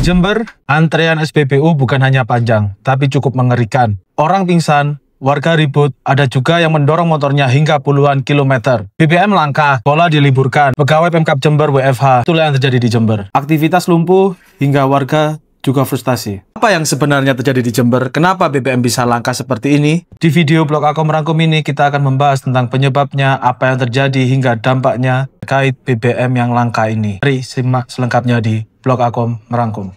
Di Jember, antrean SPBU bukan hanya panjang, tapi cukup mengerikan. Orang pingsan, warga ribut, ada juga yang mendorong motornya hingga puluhan kilometer. BBM langka, sekolah diliburkan, pegawai Pemkab Jember WFH. Itulah yang terjadi di Jember. Aktivitas lumpuh hingga warga juga frustasi. Apa yang sebenarnya terjadi di Jember? Kenapa BBM bisa langka seperti ini? Di video blog Akom Merangkum ini kita akan membahas tentang penyebabnya, apa yang terjadi hingga dampaknya terkait BBM yang langka ini. Mari simak selengkapnya di blog Akom Merangkum.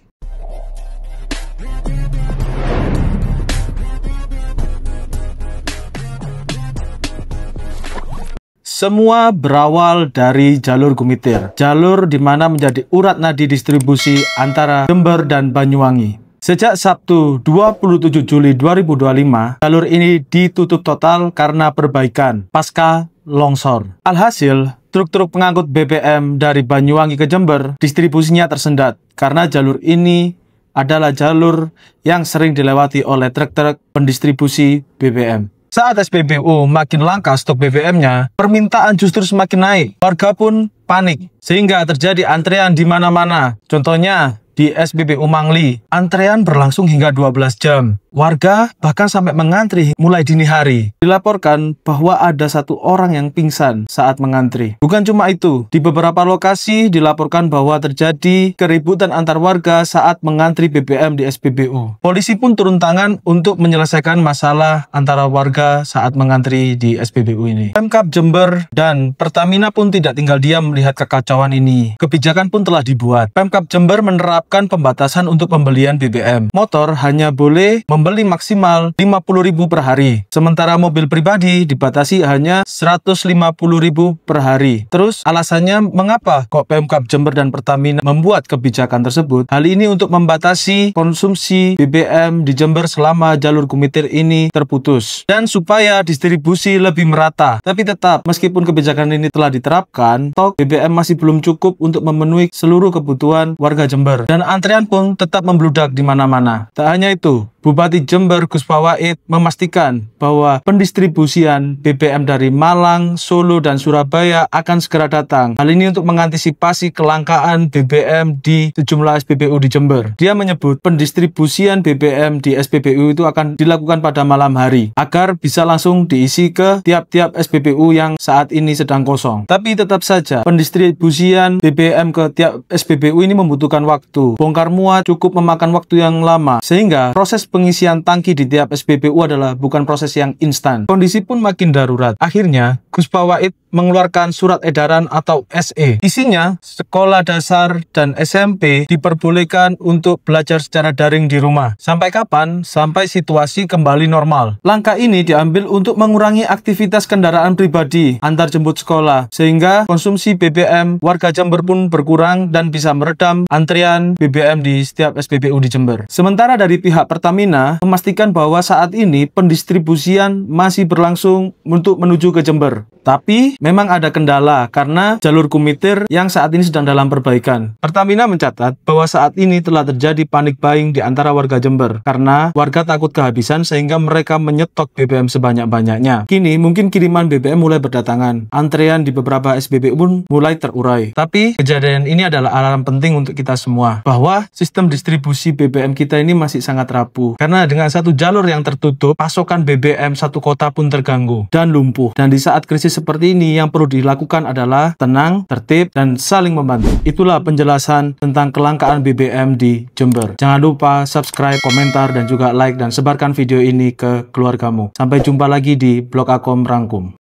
Semua berawal dari jalur Gumitir, jalur di mana menjadi urat nadi distribusi antara Jember dan Banyuwangi. Sejak Sabtu 27 Juli 2025, jalur ini ditutup total karena perbaikan pasca longsor. Alhasil, truk-truk pengangkut BBM dari Banyuwangi ke Jember distribusinya tersendat karena jalur ini adalah jalur yang sering dilewati oleh truk-truk pendistribusi BBM. Saat SPBU makin langka stok BBM-nya, permintaan justru semakin naik. Warga pun panik, sehingga terjadi antrean di mana-mana. Contohnya, di SPBU Mangli, antrean berlangsung hingga 12 jam. Warga bahkan sampai mengantri mulai dini hari. Dilaporkan bahwa ada satu orang yang pingsan saat mengantri. Bukan cuma itu, di beberapa lokasi dilaporkan bahwa terjadi keributan antar warga saat mengantri BBM di SPBU. Polisi pun turun tangan untuk menyelesaikan masalah antara warga saat mengantri di SPBU ini. Pemkab Jember dan Pertamina pun tidak tinggal diam melihat kekacauan ini. Kebijakan pun telah dibuat. Pemkab Jember menerapkan pembatasan untuk pembelian BBM. Motor hanya boleh membeli maksimal 50.000 per hari. Sementara mobil pribadi dibatasi hanya 150.000 per hari. Terus alasannya mengapa kok Pemkab Jember dan Pertamina membuat kebijakan tersebut? Hal ini untuk membatasi konsumsi BBM di Jember selama jalur Gumitir ini terputus. Dan supaya distribusi lebih merata. Tapi tetap, meskipun kebijakan ini telah diterapkan, stok BBM masih belum cukup untuk memenuhi seluruh kebutuhan warga Jember. Dan antrean pun tetap membludak di mana-mana. Tak hanya itu, Bupati Jember Gus Fawait memastikan bahwa pendistribusian BBM dari Malang, Solo, dan Surabaya akan segera datang. Hal ini untuk mengantisipasi kelangkaan BBM di sejumlah SPBU di Jember. Dia menyebut pendistribusian BBM di SPBU itu akan dilakukan pada malam hari, agar bisa langsung diisi ke tiap-tiap SPBU yang saat ini sedang kosong. Tapi tetap saja, pendistribusian BBM ke tiap SPBU ini membutuhkan waktu. Bongkar muat cukup memakan waktu yang lama, sehingga proses pengisian tangki di tiap SPBU adalah bukan proses yang instan. Kondisi pun makin darurat. Akhirnya, Gus Fawait mengeluarkan surat edaran atau SE. Isinya, sekolah dasar dan SMP diperbolehkan untuk belajar secara daring di rumah. Sampai kapan? Sampai situasi kembali normal. Langkah ini diambil untuk mengurangi aktivitas kendaraan pribadi antar jemput sekolah, sehingga konsumsi BBM warga Jember pun berkurang dan bisa meredam antrian BBM di setiap SPBU di Jember. Sementara dari pihak Pertamina memastikan bahwa saat ini pendistribusian masih berlangsung untuk menuju ke Jember. Tapi memang ada kendala karena jalur Gumitir yang saat ini sedang dalam perbaikan. Pertamina mencatat bahwa saat ini telah terjadi panik buying di antara warga Jember karena warga takut kehabisan sehingga mereka menyetok BBM sebanyak-banyaknya. Kini mungkin kiriman BBM mulai berdatangan. Antrean di beberapa SPBU pun mulai terurai. Tapi kejadian ini adalah alarm penting untuk kita semua bahwa sistem distribusi BBM kita ini masih sangat rapuh. Karena dengan satu jalur yang tertutup, pasokan BBM satu kota pun terganggu dan lumpuh. Dan di saat krisis seperti ini yang perlu dilakukan adalah tenang, tertib, dan saling membantu. Itulah penjelasan tentang kelangkaan BBM di Jember. Jangan lupa subscribe, komentar, dan juga like dan sebarkan video ini ke keluargamu. Sampai jumpa lagi di blog Akom Merangkum.